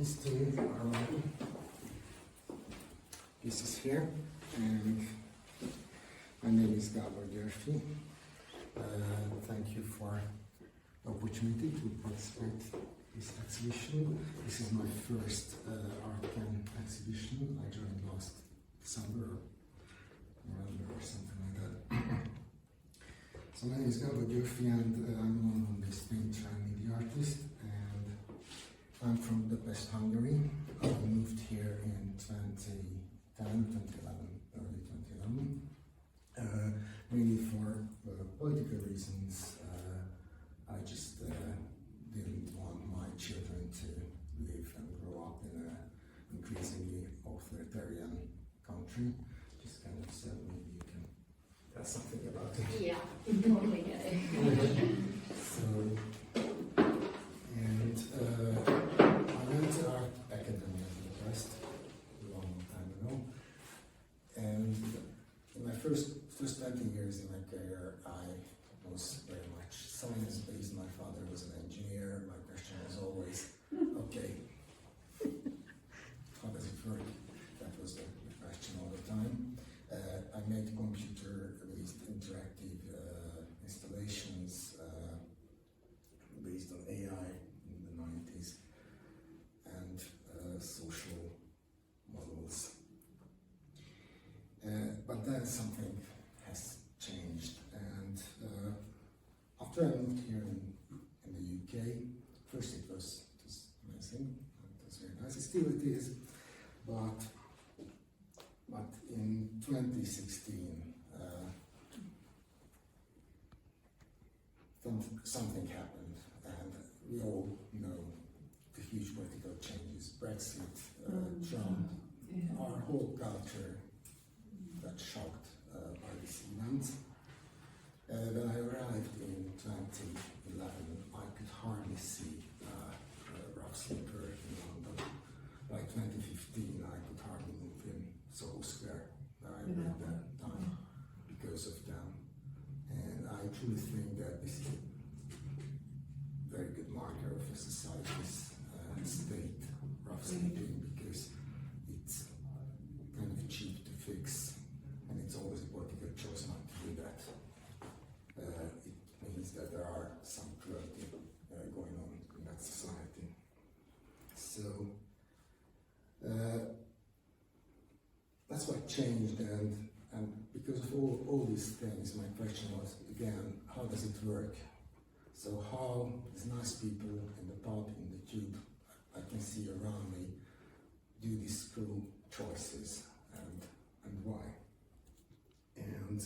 history already. This is here, and my name is Gabor Gyorfi. Thank you for the opportunity to participate in this exhibition. This is my first ArtCan exhibition. I joined last December or November or something like that. So my name is Gabor Gyorfi, and I'm a London-based painter and media artist, and I'm from Budapest, Hungary. I moved here in 2011, early 2011, mainly for political reasons. I just didn't want my children to live and grow up in an increasingly authoritarian country. Just kind of said maybe you can tell something about it. Yeah, totally get it. So, and I went to art academy in Budapest a long time ago, and in my first 20 years in my career, I was very much science-based. My father was an engineer. My question was always, okay, how does it work? That was the question all the time. I made computer-based interactive installations based on AI in the 90s and social models. But then something has changed, and after I moved here in the UK, first it was amazing, it was very nice, still it is, but in 2016 something happened, and we all know the huge political changes, Brexit, Trump, our whole culture got shocked by this event. When I arrived in 2011, I could hardly see rough sleeper in London. By 2015, I could hardly move in Soho Square, where I lived at that time, because of them. And I truly think that this is a very good marker of a society's state, rough sleeping, because it's kind of cheap to fix, and it's always a political choice not to do that. It means that there are some cruelty going on in that society. So that's what changed, and because of all these things, my question was again, how does it work? So how these nice people in the pub, in the tube, I can see around me, do these cruel choices, and why? And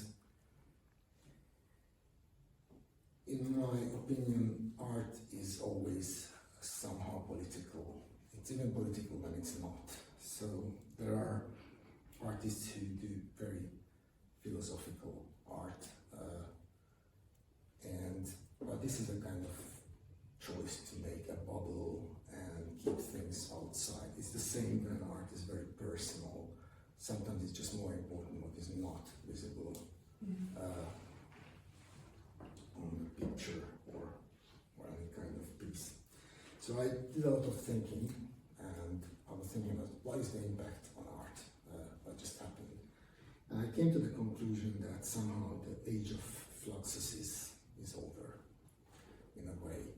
in my opinion, art is always somehow political. It's even political when it's not. So there are artists who do very philosophical art, but this is a kind of choice to make a bubble and keep things outside. It's the same when art is very personal. Sometimes it's just more important what is not visible on the picture or any kind of piece. So I did a lot of thinking, and I was thinking about what is the impact on art, what just happened. And I came to the conclusion that somehow the age of fluxuses is over, in a way.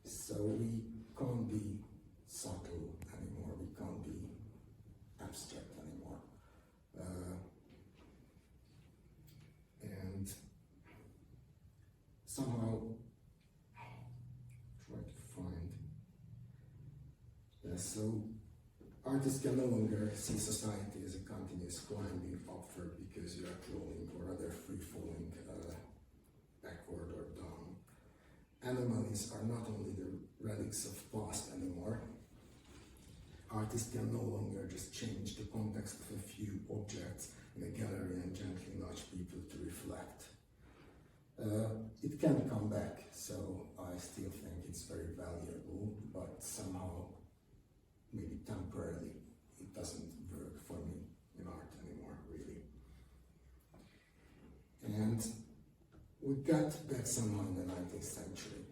So we can't be subtle anymore, we can't be abstract anymore. And somehow try to find. So artists can no longer see society as a continuous climbing upward because you are crawling or rather free-falling backward or down. Anomalies are not only the relics of past anymore. Artists can no longer just change the context of a few objects in a gallery and gently nudge people to reflect. It can come back, so I still think it's very valuable, but somehow, maybe temporarily, it doesn't work for me in art anymore, really. And we got back somehow in the 19th century,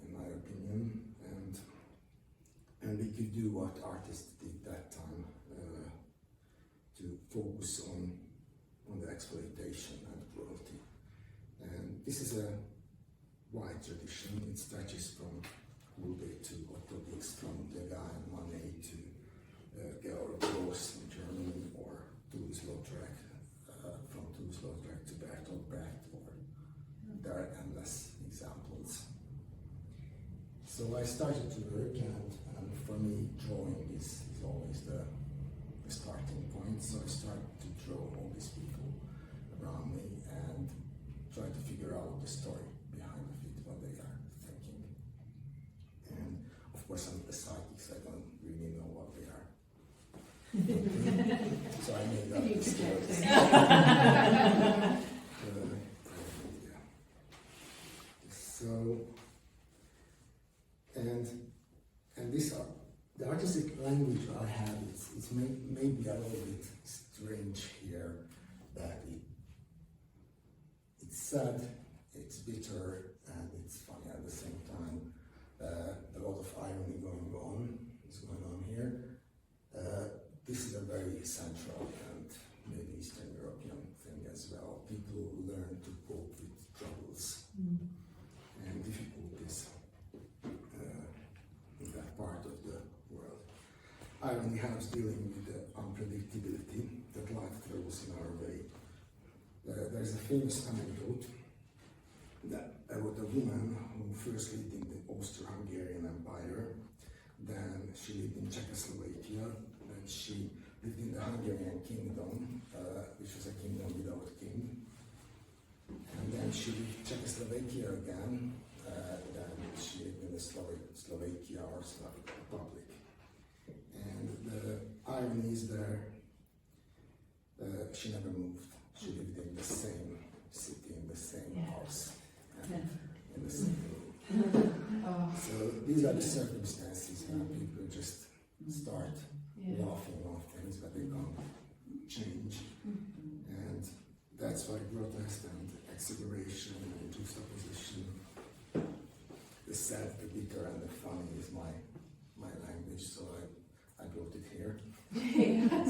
in my opinion, and we could do what artists did that time, to focus on the exploitation and cruelty. And this is a wide tradition. It stretches from Couter to Otto Dix, from Degas and Manet to Gabor Gyorfi in Germany, or Toulouse-Lautrec, from Toulouse-Lautrec to Bertolt Brecht, or there are endless examples. So I started to work, and for me, drawing is always the starting point. So I started to draw all these people around me and try to figure out the story behind it, what they are thinking. And of course, I'm a psychic, so I don't really know what they are. So I made up the stories. So, and this the artistic language I have, it's maybe a little bit strange here, that it's sad, it's bitter, and it's funny at the same time. A lot of irony is going on here. This is a very central and maybe Eastern European thing as well. People learn to cope with troubles and difficulties in that part of the world. Irony helps dealing with the unpredictability that life throws in our way. There's a famous anecdote about a woman who first lived in the Austro-Hungarian Empire, then she lived in Czechoslovakia, then she lived in the Hungarian Kingdom, which was a kingdom without a king, and then she lived in Czechoslovakia again, then she lived in the Slovakia or Slavic Republic. And the irony is there, she never moved. She lived in the same city, in the same house, and in the same room. So these are the circumstances when people just start laughing off things, but they can't change. And that's why protest and exaggeration and juxtaposition, the sad, the bitter, and the funny is my language, so I brought it here.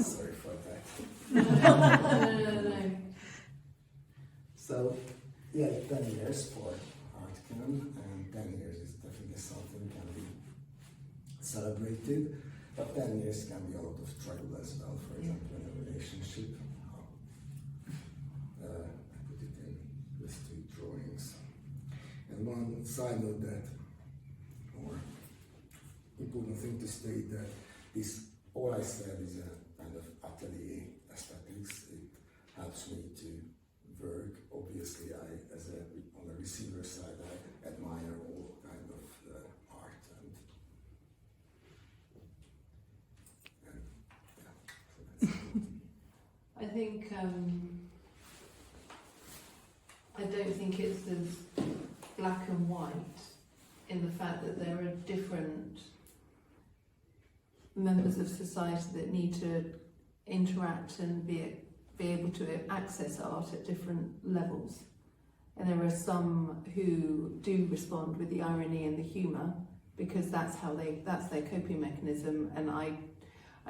Sorry for that. No. So, yeah, 10 years for ArtCan, and 10 years is definitely something can be celebrated, but 10 years can be a lot of struggle as well. For example, in a relationship, I put it in with 2 drawings. And one side note that, or important thing to state, that this, all I said is a kind of atelier aesthetics. It helps me to work. Obviously, on the receiver side, I admire all kind of art and yeah. So that's I think I don't think it's as black and white in the fact that there are different members of society that need to interact and be able to access art at different levels. And there are some who do respond with the irony and the humour because that's their coping mechanism. And I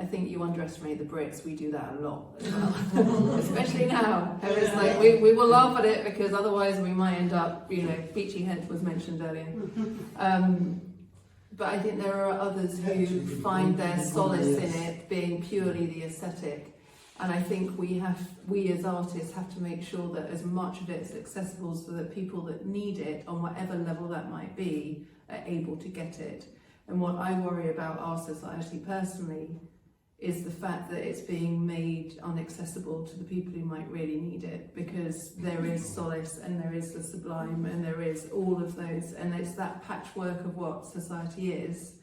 think you underestimate the Brits. We do that a lot as well, especially now. And it's like we will laugh at it because otherwise we might end up, Beachy Head was mentioned earlier. But I think there are others who find their solace in it being purely the aesthetic. And I think we as artists have to make sure that as much of it is accessible so that people that need it, on whatever level that might be, are able to get it. And what I worry about our society personally is the fact that it's being made inaccessible to the people who might really need it, because there is solace and there is the sublime and there is all of those, and it's that patchwork of what society is,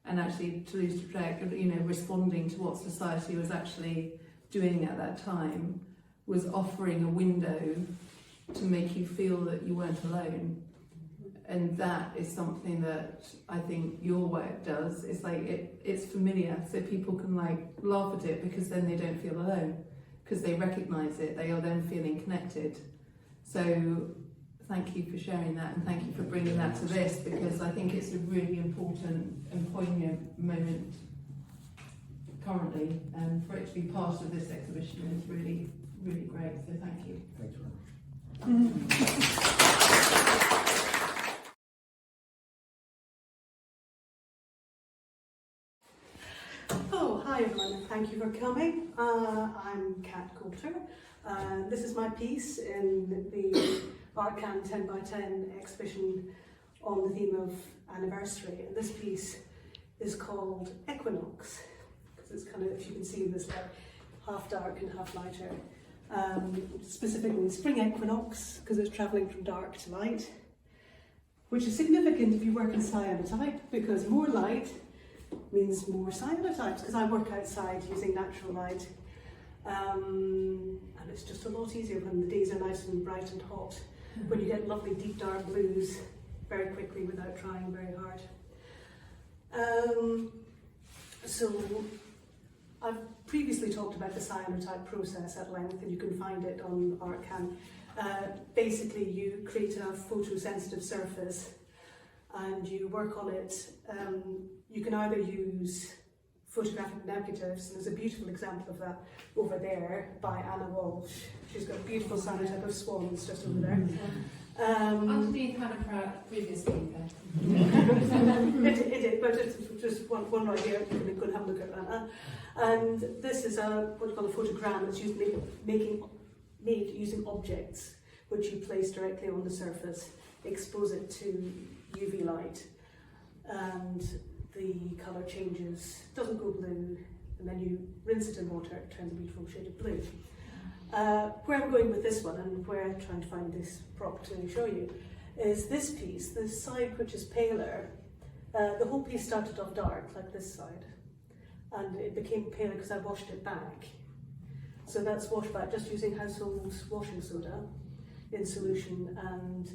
and actually Toulouse-Lautrec, responding to what society was actually doing at that time, was offering a window to make you feel that you weren't alone. And that is something that I think your work does. It's like it's familiar, so people can laugh at it because then they don't feel alone, because they recognise it. They are then feeling connected. So thank you for sharing that, and thank you for bringing that to this, because I think it's a really important and poignant moment currently, and for it to be part of this exhibition is really, really great, so thank you. Thank you very much. Oh, hi everyone, and thank you for coming. I'm Couter. This is my piece in the ArtCan 10 by 10 exhibition on the theme of anniversary. And this piece is called Equinox, because it's kind of, if you can see this, like half dark and half lighter. Specifically spring equinox, because it's travelling from dark to light, which is significant if you work in cyanotype, because more light means more cyanotypes, because I work outside using natural light, and it's just a lot easier when the days are nice and bright and hot, when you get lovely deep dark blues very quickly without trying very hard. So I've previously talked about the cyanotype process at length, and you can find it on ArtCan. Basically, you create a photosensitive surface and you work on it. You can either use photographic negatives, and there's a beautiful example of that over there by Anna Walsh. She's got a beautiful cyanotype of swans just over there. Underneath Hannah Pratt previously there. it did, but it's just one right here. You can go and have a look at that. And this is what you call a photogram. It's made using objects which you place directly on the surface, expose it to UV light, and the colour changes, doesn't go blue, and then you rinse it in water, it turns a beautiful shade of blue. Where I'm going with this one, and where I'm trying to find this prop to show you, is this piece, this side which is paler. The whole piece started off dark, like this side, and it became paler because I washed it back. So that's washed back just using household washing soda in solution, and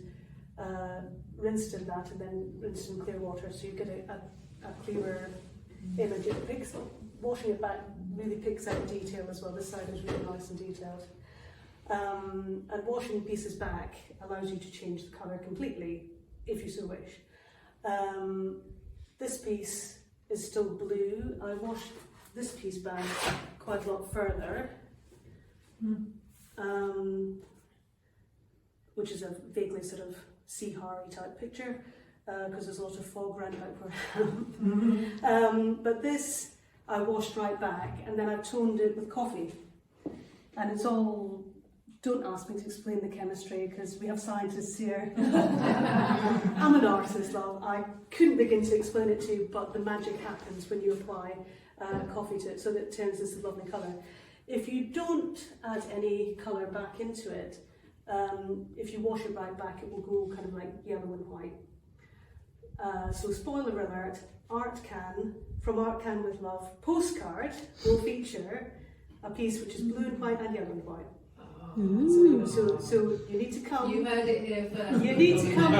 rinsed in that, and then rinsed in clear water, so you get a clearer image. It picks, washing it back really picks out detail as well. This side is really nice and detailed. And washing pieces back allows you to change the colour completely, if you so wish. This piece is still blue. I washed this piece back quite a lot further, which is a vaguely sort of sea-harry type picture, because there's a lot of fog around about where I am. But this I washed right back, and then I toned it with coffee. And it's all, don't ask me to explain the chemistry, because we have scientists here. I'm an artist, well, I couldn't begin to explain it to you, but the magic happens when you apply coffee to it, so that it turns this lovely colour. If you don't add any colour back into it, if you wash it right back, it will go kind of like yellow and white. So spoiler alert, ArtCan, from ArtCan with Love, postcard will feature a piece which is blue and white and yellow and white. So you need to come. You heard it here first. You need to come.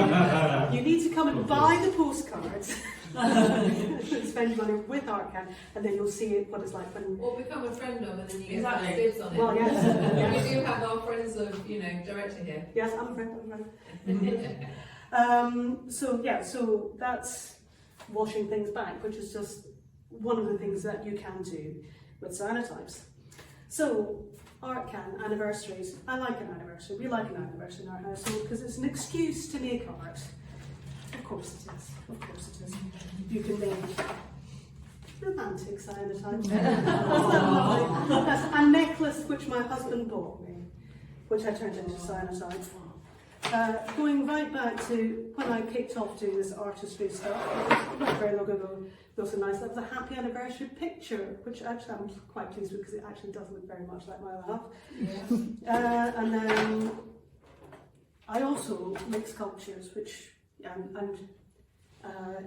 You need to come and buy the postcards. Spend money with ArtCan, and then you'll see what it's like when. Or become a friend of, and then you get Exactly. dibs on it. Well, yes. We do have our friends of, director here. Yes, I'm a friend. So yeah, so that's washing things back, which is just one of the things that you can do with cyanotypes. So ArtCan anniversaries. I like an anniversary. We like an anniversary in our household because it's an excuse to make art. Of course it is. Of course it is. You can make romantic cyanotypes. That's a necklace which my husband bought me, which I turned into cyanotype. Going right back to when I kicked off doing this artistry stuff, not very long ago, it was so nice. That was a happy anniversary picture, which actually I'm quite pleased with because it actually does look very much like my other half. Yeah. And then I also make sculptures, and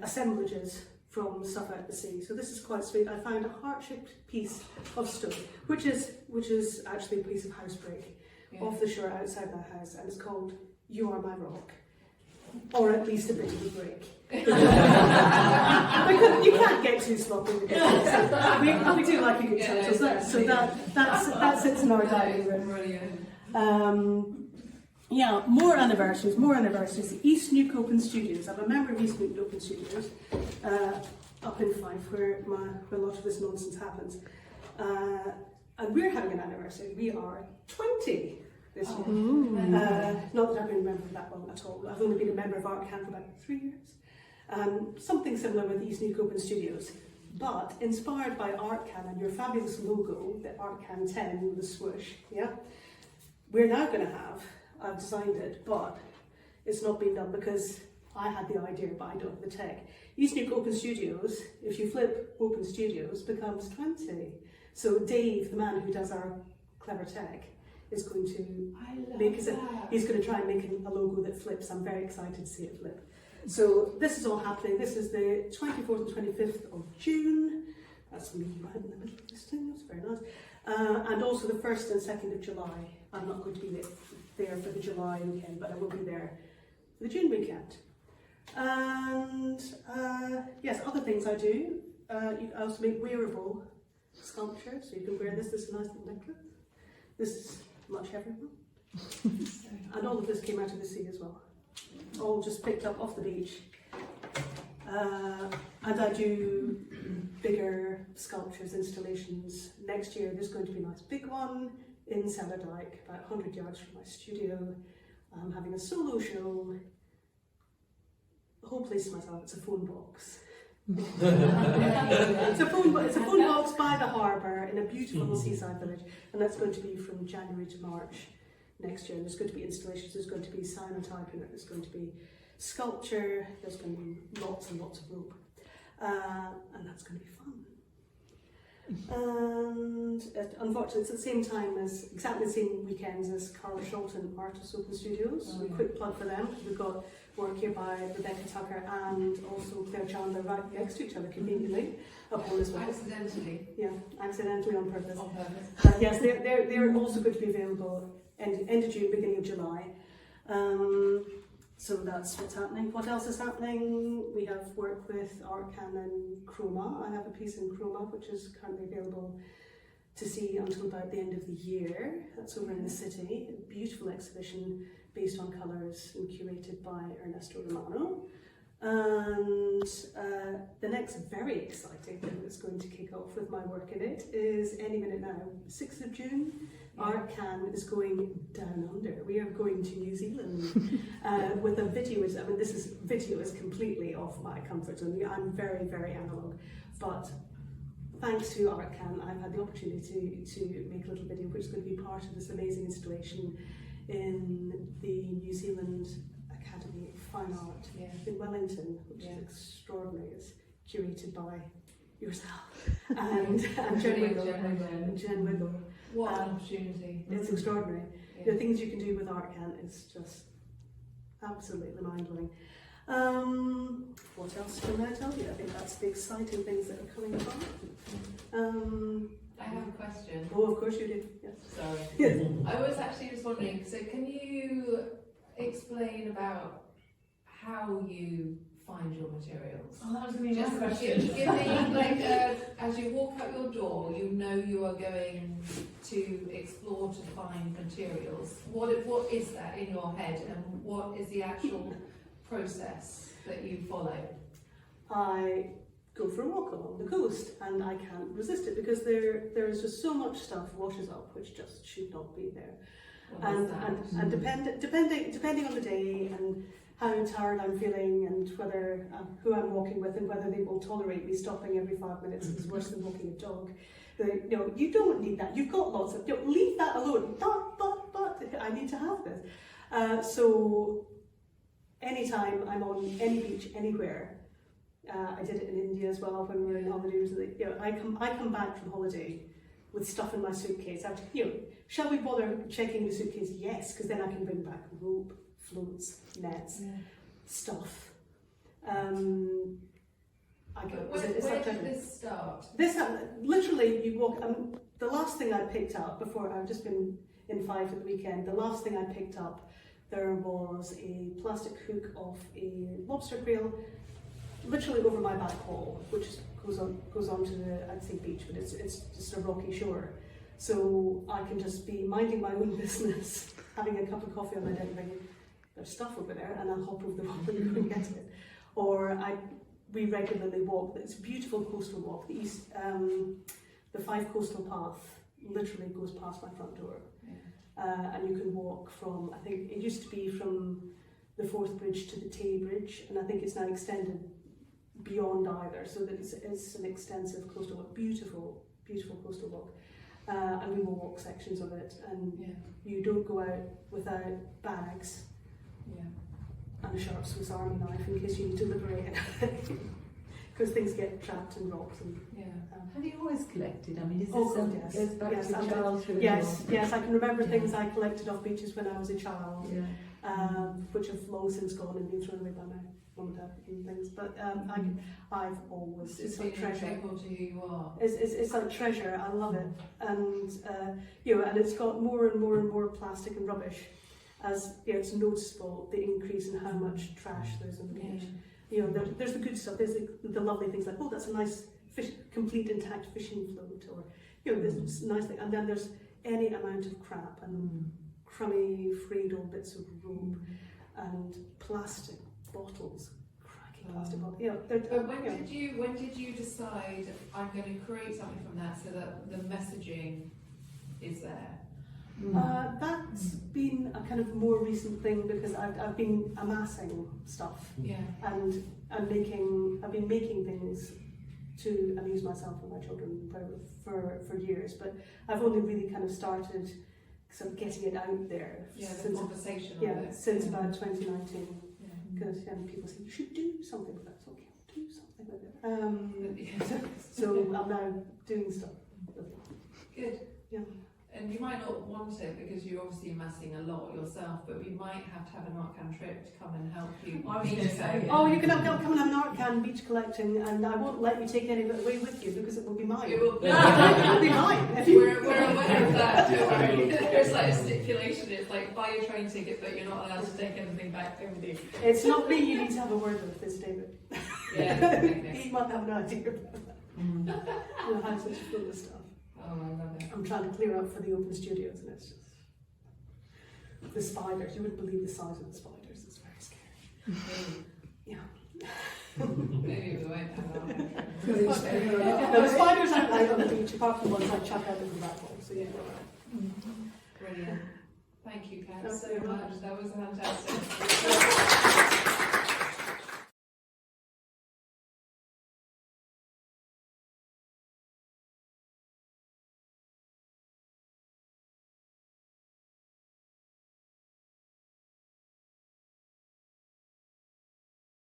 assemblages from stuff out the sea. So this is quite sweet. I found a heart-shaped piece of stone, which is actually a piece of house brick off the shore outside my house, and it's called "You Are My Rock," or at least a bit of a brick. You can't get too sloppy with it. We do like a good touch, so that sits in our dining room. Yeah, more anniversaries, more anniversaries. East Nuke Open Studios. I'm a member of East Nuke Open Studios up in Fife, where a lot of this nonsense happens. And we're having an anniversary. We are 20 this year. Not that I've been a member for that long at all. I've only been a member of ArtCan for about 3 years. Something similar with East Nuke Open Studios. But inspired by ArtCan and your fabulous logo, the ArtCan 10 with the swoosh, yeah? We're now going to have, I've designed it, but it's not been done because I had the idea, but I don't have the tech. East Nuke Open Studios, if you flip Open Studios, becomes 20. So Dave, the man who does our clever tech, is going to he's going to try and make a logo that flips. I'm very excited to see it flip. So this is all happening. This is the 24th and 25th of June. That's me right in the middle of this thing. That's very nice. And also the 1st and 2nd of July. I'm not going to be there for the July weekend, but I will be there for the June weekend. And yes, other things I do. I also make wearable sculptures, so you can wear this. This is a nice little necklace. This is much heavier one. And all of this came out of the sea as well. All just picked up off the beach. And I do bigger sculptures, installations. Next year there's going to be a nice big one in Cellardyke, about 100 yards from my studio. I'm having a solo show. The whole place to myself, it's a phone box. It's a phone box by the harbour in a beautiful seaside village, and that's going to be from January to March next year. There's going to be installations, there's going to be cyanotyping, there's going to be sculpture, there's going to be lots and lots of rope, and that's going to be fun. And unfortunately, it's at the same time as, exactly the same weekends as Carla Sholton Artist Open Studios. A quick plug for them. We've got work here by Rebecca Tucker and also Claire Chandler right next to each other conveniently up on this way. Accidentally. Yeah, accidentally on purpose. On purpose. Yes, they're also going to be available end of June, beginning of July. So that's what's happening. What else is happening? We have work with ArtCan and Chroma. I have a piece in Chroma which is currently available to see until about the end of the year. That's over in the city. A beautiful exhibition based on colours and curated by Ernesto Romano. And the next very exciting thing that's going to kick off with my work in it is any minute now, 6th of June. ArtCan is going down under. We are going to New Zealand with a video. I mean, video is completely off my comfort zone. I'm very, very analogue, but thanks to ArtCan, I've had the opportunity to make a little video which is going to be part of this amazing installation in the New Zealand Academy of Fine Art in Wellington, which is extraordinary. It's curated by yourself and Jen Wiggle. What an opportunity. It's extraordinary. The things you can do with ArtCan is just absolutely mind-blowing. What else can I tell you? I think that's the exciting things that are coming about. I have a question. Oh, of course you do. Yes. Sorry. Yes. I was actually just wondering, so can you explain about how you find your materials? Oh, that was going to be my Just question. give me, like, as you walk out your door, you know you are going to explore to find materials. What is that in your head, and what is the actual process that you follow? I go for a walk along the coast, and I can't resist it because there is just so much stuff washes up which just should not be there. And depending on the day and how tired I'm feeling and whether who I'm walking with and whether they will tolerate me stopping every 5 minutes. It's worse than walking a dog. You don't need that. You've got lots of. Leave that alone. But I need to have this. So anytime I'm on any beach anywhere, I did it in India as well when we were in holidays. I come back from holiday with stuff in my suitcase. Shall we bother checking the suitcase? Yes, because then I can bring back rope, floats, nets, stuff. Where did this start? This literally, you walk. The last thing I picked up before I've just been in Fife at the weekend. The last thing I picked up, there was a plastic hook off a lobster creel, literally over my back wall, which goes onto the, I'd say beach, but it's just a rocky shore. So I can just be minding my own business, having a cup of coffee on my deck, thinking, there's stuff over there, and I'll hop over the wall and go and get it. Or we regularly walk. It's a beautiful coastal walk. The 5 Coastal Path literally goes past my front door. And you can walk from, I think it used to be from the Forth Bridge to the Tay Bridge, and I think it's now extended beyond either, so that it's an extensive coastal walk, beautiful, beautiful coastal walk. And we will walk sections of it, and you don't go out without bags and a sharp Swiss Army knife in case you need to liberate it. Because things get trapped in rocks. And, have you always collected? I mean, is this yes. goes back Yes, to childhood? Yes, I can remember things I collected off beaches when I was a child, Yeah. which have long since gone and been thrown away by my mum and dad and things. But I've always, it's like treasure. Integral to who you are. It's like treasure. I love it, and and it's got more and more and more plastic and rubbish, as it's noticeable the increase in how much trash there's on the beach. There's the good stuff. There's the lovely things like, oh, that's a nice fish, complete intact fishing float, or this nice thing. And then there's any amount of crap and crummy, frayed old bits of rope and plastic bottles, cracking plastic bottles. But when did you decide I'm going to create something from that so that the messaging is there? That's been a kind of more recent thing, because I've been amassing stuff and I've been making things to amuse myself and my children for years, but I've only really kind of started sort of getting it out there the conversation since about 2019, because people say you should do something with that. So okay, I'll do something with it. So I'm now doing stuff. Good. Yeah. And you might not want it because you're obviously amassing a lot yourself, but we might have to have an ArtCan trip to come and help you. Oh, you can come and have an ArtCan beach collecting, and I won't let you take any of it away with you because it will be mine. It will be mine. We're aware of that. There's like a stipulation. It's like buy your train ticket, but you're not allowed to take anything back with you. It's not me you need to have a word with, it's David. He might have an idea about that. The house is full of stuff. Oh, I love it. I'm trying to clear up for the open studios, and it's just the spiders. You wouldn't believe the size of the spiders. It's very scary. Maybe we won't have that. No, the spiders aren't out on the beach, apart from the ones I chuck out of the rat hole. So Brilliant. Thank you, Kat, That's so very much. much. That was fantastic.